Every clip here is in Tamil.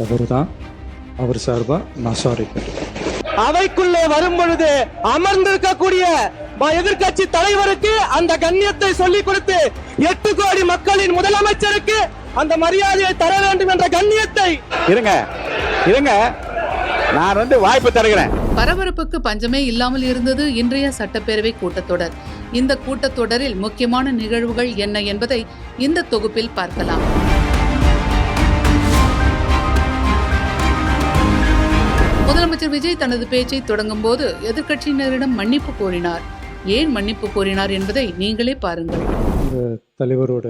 தவறுதான். அவர் சார்பா நான் சாரி கேட்டேன். அவைக்குள்ளே வரும் பொழுது அமர்ந்திருக்கக்கூடிய எதிர்கட்சி தலைவருக்கு அந்த கண்ணியத்தை சொல்லிக் கொடுத்து 8 கோடி மக்களின் முதலமைச்சருக்கு அந்த மரியாதையை தர வேண்டும் என்ற கண்ணியத்தை இருங்க நான் வாய்ப்பு தருகிறேன். பரபரப்புக்கு பஞ்சமே இல்லாமல் இருந்தது இன்றைய சட்டப்பேரவை கூட்டத்தொடர். இந்த கூட்டத்தொடரில் முக்கியமான நிகழ்வுகள் என்ன என்பதை இந்த தொகுப்பில் பார்க்கலாம். முதலமைச்சர் விஜய் தனது பேச்சை தொடங்கும் போது எதிர்க்கட்சியினரிடம் மன்னிப்பு கோரினார். ஏன் மன்னிப்பு கோரினார் என்பதை நீங்களே பாருங்கள். இந்த தலைவரோட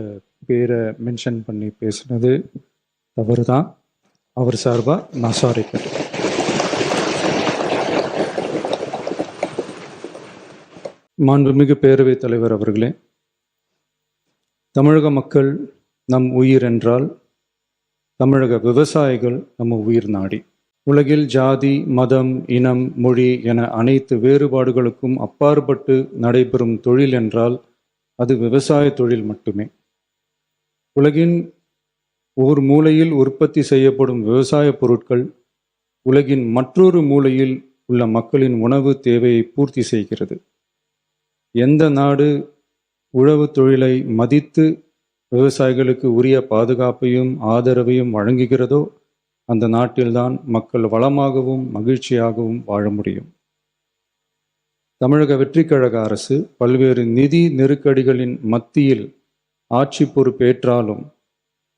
பேரை மென்ஷன் பண்ணி பேசினது தவறுதான். அவர் சார்பா நான் சாரி கேட்டேன். மாண்புமிகு பேரவைத் தலைவர் அவர்களே, தமிழக மக்கள் நம் உயிர் என்றால் தமிழக விவசாயிகள் நம்ம உயிர் நாடி. உலகில் ஜாதி, மதம், இனம், மொழி என அனைத்து வேறுபாடுகளுக்கும் அப்பாற்பட்டு நடைபெறும் தொழில் என்றால் அது விவசாய தொழில் மட்டுமே. உலகின் ஓர் மூலையில் உற்பத்தி செய்யப்படும் விவசாய பொருட்கள் உலகின் மற்றொரு மூலையில் உள்ள மக்களின் உணவு தேவையை பூர்த்தி செய்கிறது. எந்த நாடு உழவு தொழிலை மதித்து விவசாயிகளுக்கு உரிய பாதுகாப்பையும் ஆதரவையும் வழங்குகிறதோ அந்த நாட்டில்தான் மக்கள் வளமாகவும் மகிழ்ச்சியாகவும் வாழ முடியும். தமிழக வெற்றிக்கழக அரசு பல்வேறு நிதி நெருக்கடிகளின் மத்தியில் ஆட்சி பொறுப்பேற்றாலும்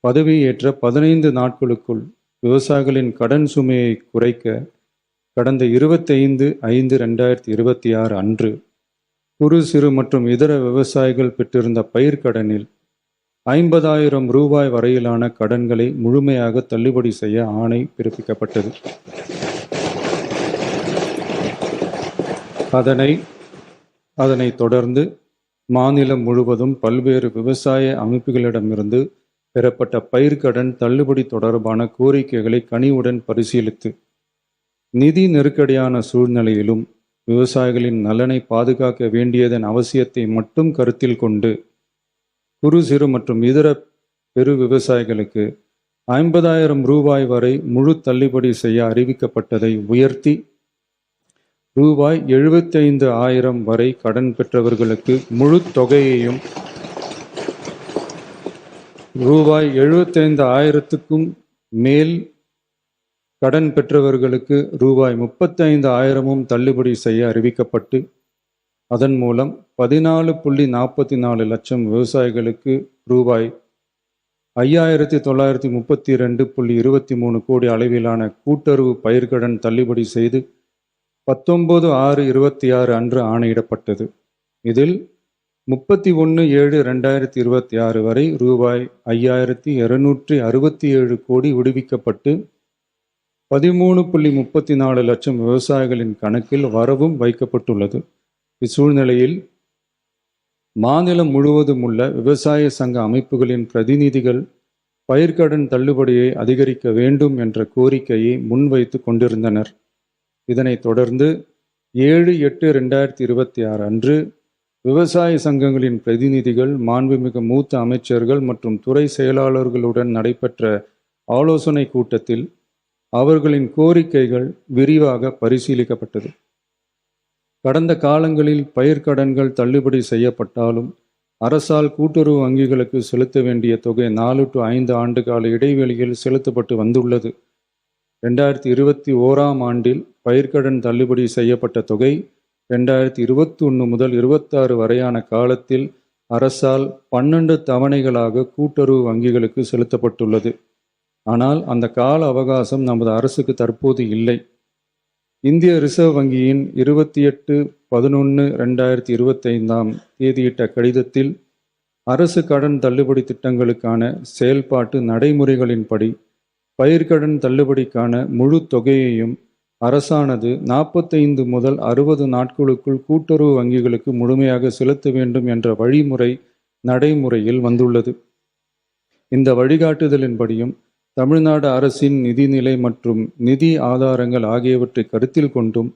பதவியேற்ற 15 நாட்களுக்குள் விவசாயிகளின் கடன் சுமையை குறைக்க கடந்த 25/5/2026 அன்று குறு சிறு மற்றும் இதர விவசாயிகள் பெற்றிருந்த பயிர்க்கடனில் 50,000 ரூபாய் வரையிலான கடன்களை முழுமையாக தள்ளுபடி செய்ய ஆணை பிறப்பிக்கப்பட்டது. அதனைத் தொடர்ந்து மாநிலம் முழுவதும் பல்வேறு விவசாய அமைப்புகளிடமிருந்து பெறப்பட்ட பயிர்க்கடன் தள்ளுபடி தொடர்பான கோரிக்கைகளை கனிவுடன் பரிசீலித்து நிதி நெருக்கடியான சூழ்நிலையிலும் விவசாயிகளின் நலனை பாதுகாக்க வேண்டியதன் அவசியத்தை மட்டும் கருத்தில் கொண்டு குறு சிறு மற்றும் இதர பெரு விவசாயிகளுக்கு 50,000 ரூபாய் வரை முழு தள்ளுபடி செய்ய அறிவிக்கப்பட்டதை உயர்த்தி ரூபாய் 75,000 வரை கடன் பெற்றவர்களுக்கு முழு தொகையையும் ரூபாய் 75,000க்கும் மேல் கடன் பெற்றவர்களுக்கு ரூபாய் 35,000 தள்ளுபடி செய்ய அறிவிக்கப்பட்டு அதன் மூலம் 14.44 லட்சம் விவசாயிகளுக்கு ரூபாய் 5,932.23 கோடி அளவிலான கூட்டுறவு பயிர்க்கடன் தள்ளுபடி செய்து 19/6/26 அன்று ஆணையிடப்பட்டது. இதில் 31/7/2026 வரை ரூபாய் 5,267 கோடி விடுவிக்கப்பட்டு 13.34 லட்சம் விவசாயிகளின் கணக்கில் வரவும் வைக்கப்பட்டுள்ளது. இச்சூழ்நிலையில் மாநிலம் முழுவதும் உள்ள விவசாய சங்க அமைப்புகளின் பிரதிநிதிகள் பயிர்க்கடன் தள்ளுபடியை அதிகரிக்க வேண்டும் என்ற கோரிக்கையை முன்வைத்து கொண்டிருந்தனர். இதனைத் தொடர்ந்து 7/8/2026 அன்று விவசாய சங்கங்களின் பிரதிநிதிகள் மாண்புமிகு மூத்த அமைச்சர்கள் மற்றும் துறை செயலாளர்களுடன் நடைபெற்ற ஆலோசனை கூட்டத்தில் அவர்களின் கோரிக்கைகள் விரிவாக பரிசீலிக்கப்பட்டது. கடந்த காலங்களில் பயிர்க்கடன்கள் தள்ளுபடி செய்யப்பட்டாலும் அரசால் கூட்டுறவு வங்கிகளுக்கு செலுத்த வேண்டிய தொகை 4 to 5 ஆண்டு கால இடைவெளியில் செலுத்தப்பட்டு வந்துள்ளது. 2021 ஆண்டில் பயிர்க்கடன் தள்ளுபடி செய்யப்பட்ட தொகை 2021 முதல் 26 வரையான காலத்தில் அரசால் 12 தவணைகளாக கூட்டுறவு வங்கிகளுக்கு செலுத்தப்பட்டுள்ளது. ஆனால் அந்த கால அவகாசம் நமது அரசுக்கு தற்போது இல்லை. இந்திய ரிசர்வ் வங்கியின் 28/11/2025 தேதியிட்ட கடிதத்தில் அரசு கடன் தள்ளுபடி திட்டங்களுக்கான செயல்பாட்டு நடைமுறைகளின்படி பயிர்க்கடன் தள்ளுபடிக்கான முழு தொகையையும் அரசானது 45 முதல் 60 நாட்களுக்குள் கூட்டுறவு வங்கிகளுக்கு முழுமையாக செலுத்த வேண்டும் என்ற வழிமுறை நடைமுறையில் வந்துள்ளது. இந்த வழிகாட்டுதலின்படியும் தமிழ்நாடு அரசின் நிதிநிலை மற்றும் நிதி ஆதாரங்கள் ஆகியவற்றை கருத்தில் கொண்டும்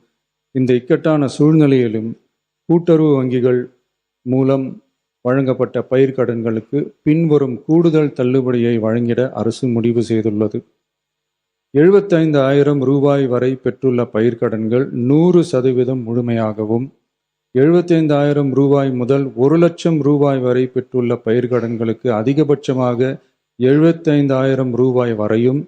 இந்த இக்கட்டான சூழ்நிலையிலும் கூட்டுறவு வங்கிகள் மூலம் வழங்கப்பட்ட பயிர்க்கடன்களுக்கு பின்வரும் கூடுதல் தள்ளுபடியை வழங்கிட அரசு முடிவு செய்துள்ளது. 75,000 ரூபாய் வரை பெற்றுள்ள பயிர்க்கடன்கள் 100% முழுமையாகவும், 75,000 ரூபாய் முதல் 1 லட்சம் ரூபாய் வரை பெற்றுள்ள பயிர்க்கடன்களுக்கு அதிகபட்சமாக 75,000 ரூபாய் வரையும்,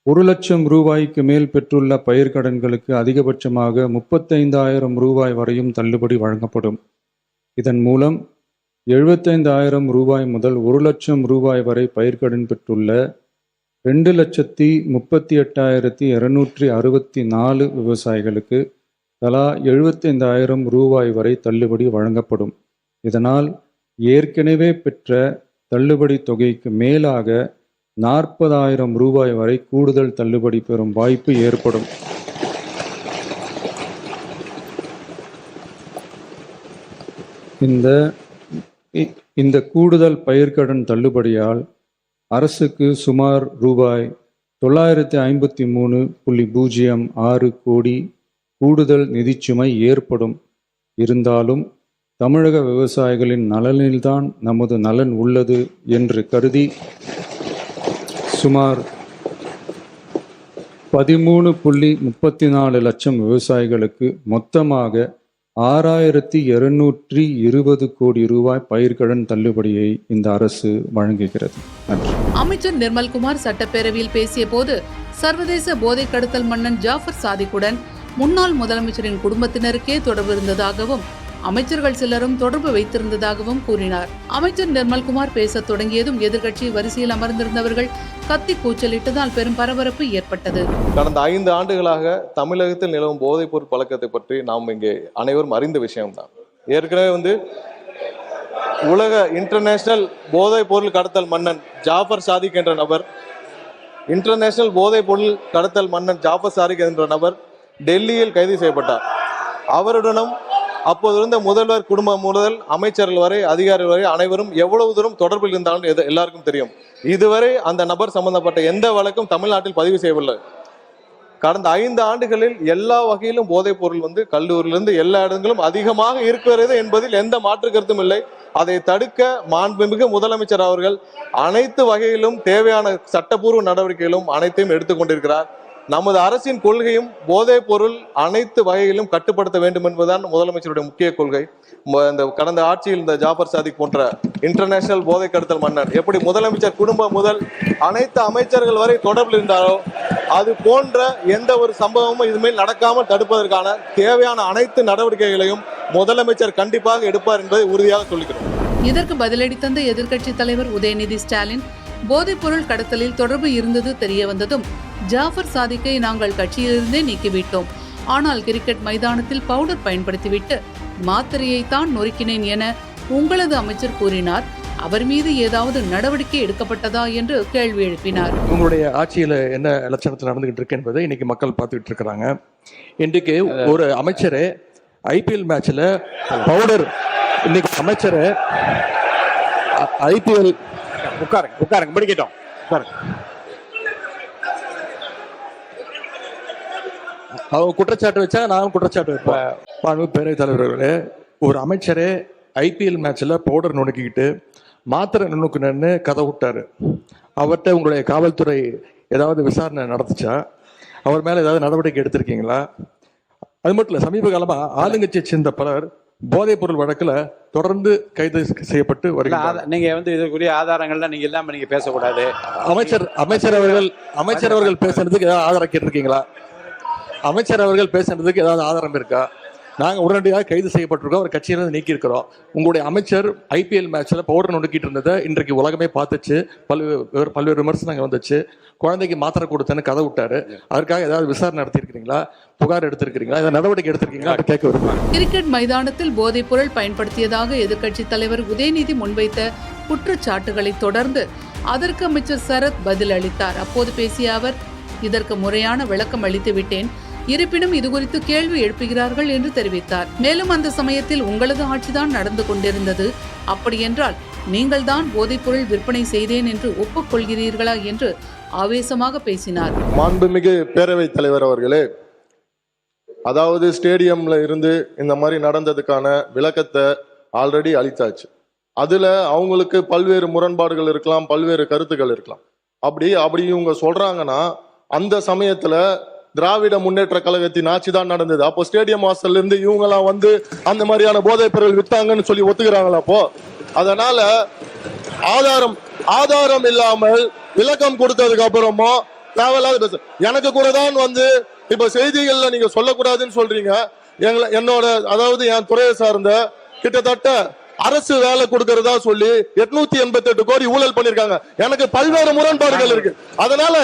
1 லட்சம் ரூபாய்க்கு மேல் பெற்றுள்ள பயிர்க்கடன்களுக்கு அதிகபட்சமாக 35,000 ரூபாய் வரையும் தள்ளுபடி வழங்கப்படும். இதன் மூலம் 75,000 ரூபாய் முதல் 1 லட்சம் ரூபாய் வரை பயிர்க்கடன் பெற்றுள்ள 2,38,264 விவசாயிகளுக்கு தலா 75,000 ரூபாய் வரை தள்ளுபடி வழங்கப்படும். இதனால் ஏற்கனவே பெற்ற தள்ளுபடி தொகைக்கு மேலாக 40,000 ரூபாய் வரை கூடுதல் தள்ளுபடி பெறும் வாய்ப்பு ஏற்படும். இந்த கூடுதல் பயிர்க்கடன் தள்ளுபடியால் அரசுக்கு சுமார் ரூபாய் 953.06 கோடி கூடுதல் நிதிச்சுமை ஏற்படும். இருந்தாலும் தமிழக விவசாயிகளின் நலனில்தான் நமது நலன் உள்ளது என்று கருதி சுமார் 13.34 லட்சம் விவசாயிகளுக்கு மொத்தமாக 6,220 கோடி ரூபாய் பயிர்க்கடன் தள்ளுபடியை இந்த அரசு வழங்குகிறது. நன்றி. அமைச்சர் நிர்மல்குமார் சட்டப்பேரவையில் பேசிய போது சர்வதேச போதை கடத்தல் மன்னன் ஜாஃபர் சாதிக்குடன் முன்னாள் முதலமைச்சரின் குடும்பத்தினருக்கே தொடர்பு இருந்ததாகவும், அமைச்சர்கள் சிலரும் தொடர்பு வைத்திருந்ததாகவும் கூறினார். அமைச்சர் நிர்மல்குமார் பேசத் தொடங்கியதும் எதிர்க்கட்சி வரிசையில் அமர்ந்திருந்தவர்கள் கத்தி கூச்சலிட்டதால் பெரும் பரபரப்பு ஏற்பட்டது. கடந்த 5 ஆண்டுகளாக தமிழகத்தில் நிலவும் போதைப் பொருள் பழக்கத்தை பற்றி நாம் இங்கே அனைவரும் அறிந்த விஷயம்தான். ஏற்கனவே உலக இன்டர்நேஷனல் போதைப் பொருள் கடத்தல் மன்னன் ஜாஃபர் சாதிக் என்ற நபர் டெல்லியில் கைது செய்யப்பட்டார். அவருடனும் அப்போது இருந்த முதல்வர் குடும்பம் முதல் அமைச்சர்கள் வரை, அதிகாரிகள் வரை அனைவரும் எவ்வளவு தூரம் தொடர்பில் இருந்தாலும் எல்லாருக்கும் தெரியும். இதுவரை அந்த நபர் சம்பந்தப்பட்ட எந்த வழக்கும் தமிழ்நாட்டில் பதிவு செய்யவில்லை. கடந்த 5 ஆண்டுகளில் எல்லா வகையிலும் போதைப் பொருள் கல்லூரியிலிருந்து எல்லா இடங்களும் அதிகமாக இருக்கிறது என்பதில் எந்த மாற்று கருத்தும் இல்லை. அதை தடுக்க மாண்புமிகு முதலமைச்சர் அவர்கள் அனைத்து வகையிலும் தேவையான சட்டப்பூர்வ நடவடிக்கைகளும் அனைத்தையும் எடுத்துக்கொண்டிருக்கிறார். நமது அரசின் கொள்கையும் போதைப் பொருள் அனைத்து வகையிலும் கட்டுப்படுத்த வேண்டும் என்பதுதான் முதலமைச்சருடைய முக்கிய கொள்கை. இந்த கடந்த ஆட்சியில் இந்த ஜாஃபர் சாதிக் போன்ற இன்டர்நேஷனல் போதை கடத்தல் மன்னர் எப்படி முதலமைச்சர் குடும்பம் முதல் அனைத்து அமைச்சர்கள் வரை தொடர்பில் இருந்தாரோ, அது போன்ற எந்த ஒரு சம்பவமும் இதுமேல் நடக்காமல் தடுப்பதற்கான தேவையான அனைத்து நடவடிக்கைகளையும் முதலமைச்சர் கண்டிப்பாக எடுப்பார் என்பதை உறுதியாக சொல்லிக்கிறோம். இதற்கு பதிலடி தந்த எதிர்க்கட்சி தலைவர் உதயநிதி ஸ்டாலின், போதைப் பொருள் கடத்தலில் தொடர்பு இருந்தது தெரிய வந்ததும் ஜாஃபர் சாதிக்கை நாங்கள் கட்சியிலிருந்தே நீக்கிவிட்டோம். ஆனால் கிரிக்கெட் மைதானத்தில் பவுடர் பயன்படுத்திவிட்டு மாத்திரையை தான் நொறுக்கினேன் என உங்களது அமைச்சர் கூறினார். அவர் மீது ஏதாவது நடவடிக்கை எடுக்கப்பட்டதா என்று கேள்வி எழுப்பினார். உங்களுடைய ஆட்சியில என்ன லட்சணத்தில் நடந்துகிட்டு இருக்கு என்பதை இன்னைக்கு மக்கள் பார்த்துக்கிட்டு இருக்கிறாங்க. இன்றைக்கு ஒரு அமைச்சரே ஐபிஎல் மேட்ச்ல பவுடர், இன்னைக்கு அமைச்சர் ஐபிஎல் உட்காருங்க முடிக்கிட்டோம். அவங்க குற்றச்சாட்டு வச்சா நானும் குற்றச்சாட்டு வைப்பேன். பேரவைத் தலைவர்களே, ஒரு அமைச்சரே ஐபிஎல் மேட்ச்ல பவுடர் நுணுக்கிக்கிட்டு மாத்திரை நுணுக்குன்னு கதை விட்டாரு. அவர்கிட்ட உங்களுடைய காவல்துறை ஏதாவது விசாரணை நடத்துச்சா? அவர் மேல ஏதாவது நடவடிக்கை எடுத்திருக்கீங்களா? அது மட்டும் இல்ல, சமீப காலமா ஆளுங்கட்சியை சேர்ந்த பலர் போதைப் பொருள் வழக்குல தொடர்ந்து கைது செய்யப்பட்டு வருகிறார். நீங்க இதுக்குரிய ஆதாரங்கள்லாம் நீங்க இல்லாம நீங்க பேசக்கூடாது. அமைச்சர் அவர்கள் பேசுறதுக்கு ஏதாவது ஆதாரம் கேட்டிருக்கீங்களா? அமைச்சர் அவர்கள் பேசுறதுக்கு ஏதாவது ஆதாரம் இருக்கா? நாங்க உடனடியாக கைது செய்யப்பட்டிருக்கோம், அவர் கட்சியிலிருந்து நீக்கி இருக்கிறோம். உங்களுடைய அமைச்சர் ஐபிஎல் மேட்ச்ல பவுடர் நொடுக்கிட்டு இருந்ததை இன்றைக்கு உலகமே பார்த்துச்சு. பல்வேறு விமர்சனங்கள் வந்துச்சு. குழந்தைக்கு மாத்திரை கொடுத்தேன்னு கதை விட்டாரு. அதற்காக ஏதாவது விசாரணை நடத்திருக்கீங்களா? புகார் எடுத்திருக்கீங்களா? ஏதாவது நடவடிக்கை எடுத்திருக்கீங்களா? கேட்க விரும்புகிறேன். கிரிக்கெட் மைதானத்தில் போதைப் பொருள் பயன்படுத்தியதாக எதிர்க்கட்சி தலைவர் உதயநிதி முன்வைத்த குற்றச்சாட்டுகளை தொடர்ந்து அதற்கு அமைச்சர் சரத் பதில் அளித்தார். அப்போது பேசிய அவர், இதற்கு முறையான விளக்கம் அளித்து விட்டேன், இருப்பினும் இதுகுறித்து கேள்வி எழுப்புகிறார்கள் என்று தெரிவித்தார். மேலும் அந்த சமயத்தில் உங்களது ஆட்சிதான் நடந்து கொண்டிருந்தது, அப்படியென்றால் நீங்கள் தான் போதைப் பொருள் விற்பனை செய்தேன் என்று ஒப்புக்கொள்கிறீர்களா என்று ஆவேசமாக பேசினார். மாண்புமிகு பேரவைத் தலைவர் அவர்களே, அதாவது ஸ்டேடியம்ல இருந்து இந்த மாதிரி நடந்ததுக்கான விளக்கத்தை ஆல்ரெடி அளித்தாச்சு. அதுல அவங்களுக்கு பல்வேறு முரண்பாடுகள் இருக்கலாம், பல்வேறு கருத்துக்கள் இருக்கலாம். அப்படி இவங்க சொல்றாங்கன்னா அந்த சமயத்துல திராவிட முன்னேற்ற கழகத்தின் ஆட்சி தான் நடந்தது. அப்போ ஸ்டேடியம் வாசல்ல இருந்து இவங்க எல்லாம் வந்து அந்த மாதிரியான போதைப் பொருள் வித்தாங்கன்னு சொல்லி ஒத்துக்கிறாங்களா? அப்போ அதனால ஆதாரம் இல்லாமல் விளக்கம் கொடுத்ததுக்கு அப்புறமா தேவையில்லாத பேச எனக்கு கூட தான் வந்து இப்ப செய்திகள்ல நீங்க சொல்லக்கூடாதுன்னு சொல்றீங்க. என்னோட அதாவது என் துறையை சார்ந்த கிட்டத்தட்ட அரசு வேலை கொடுக்கறதா சொல்லி 888 கோடி ஊழல் பண்ணிருக்காங்க. எனக்கு பல்வேறு முரண்பாடுகள் இருக்கு. அதனால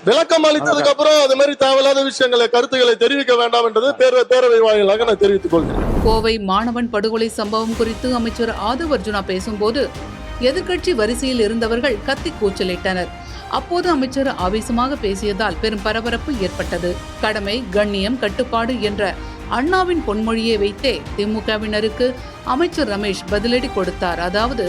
விளக்கம் அளித்ததுக்கு அப்புறம் அது மாதிரி தேவையில்லாத விஷயங்களை கருத்துக்களை தெரிவிக்க வேண்டாம் என்றது பேரவை வாயிலாக நான் தெரிவித்துக் கொள்கிறேன். கோவை மாணவன் படுகொலை சம்பவம் குறித்து அமைச்சர் ஆதவ் அர்ஜுனா பேசும்போது எதிர்க்கட்சி வரிசையில் இருந்தவர்கள் கத்தி கூச்சலிட்டனர். அப்போது அமைச்சர் ஆவேசமாக பேசியதால் பெரும் பரபரப்பு ஏற்பட்டது. கடமை, கண்ணியம், கட்டுப்பாடு என்ற அண்ணாவின் பொன்மொழியை வைத்தே திமுகவினருக்கு அமைச்சர் ரமேஷ் பதிலடி கொடுத்தார். அதாவது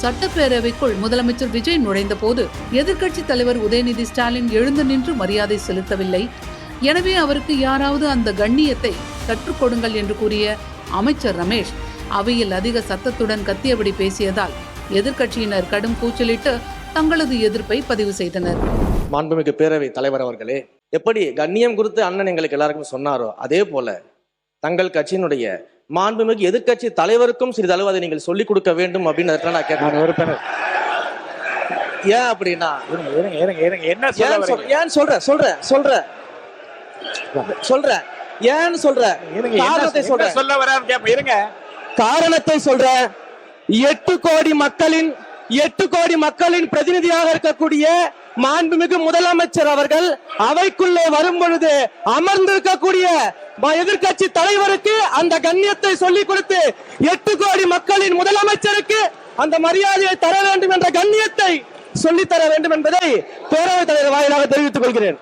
சட்டப்பேரவைக்குள் முதலமைச்சர் விஜய் நுழைந்த போது எதிர்க்கட்சி தலைவர் உதயநிதி ஸ்டாலின் எழுந்து நின்று மரியாதை செலுத்தவில்லை. எனவே அவருக்கு யாராவது அந்த கண்ணியத்தை கற்றுக் கொடுங்கள் என்று கூறிய அமைச்சர் ரமேஷ் அவையில் அதிக சத்தத்துடன் கத்தியபடி பேசியதால் எதிர்க்கட்சியினர் கடும் கூச்சலிட்டு தங்களது எதிர்ப்பை பதிவு செய்தனர். மாண்புமிகு பேரவை தலைவர் அவர்களே, எப்படி கண்ணியம் குறித்து அண்ணன் எங்களுக்கு எல்லாருக்கும் சொன்னாரோ அதே போல தங்கள் கட்சியினுடைய மாண்புமிகு எதிர்க்கட்சி தலைவருக்கும் சிறிதளவு அதை நீங்கள் சொல்லிக் கொடுக்க வேண்டும் அப்படின்னு நான் கேட்டேன். ஏன் அப்படின்னா என்ன ஏன் சொல்ற ஏன்னு சொல்ற காரணத்தை சொல்ற சொல்ல வர இருங்க காரணத்தை சொல்ற. 8 கோடி மக்களின் பிரதிநிதியாக இருக்கக்கூடிய மாண்புமிகு முதலமைச்சர் அவர்கள் அவைக்குள்ளே வரும் பொழுது அமர்ந்திருக்கக்கூடிய எதிர்க்கட்சி தலைவருக்கு அந்த கண்ணியத்தை சொல்லிக் கொடுத்து 8 கோடி மக்களின் முதலமைச்சருக்கு அந்த மரியாதையை தர வேண்டும் என்ற கண்ணியத்தை சொல்லித்தர வேண்டும் என்பதை பேரவைத் தலைவர் வாயிலாக தெரிவித்துக் கொள்கிறேன்.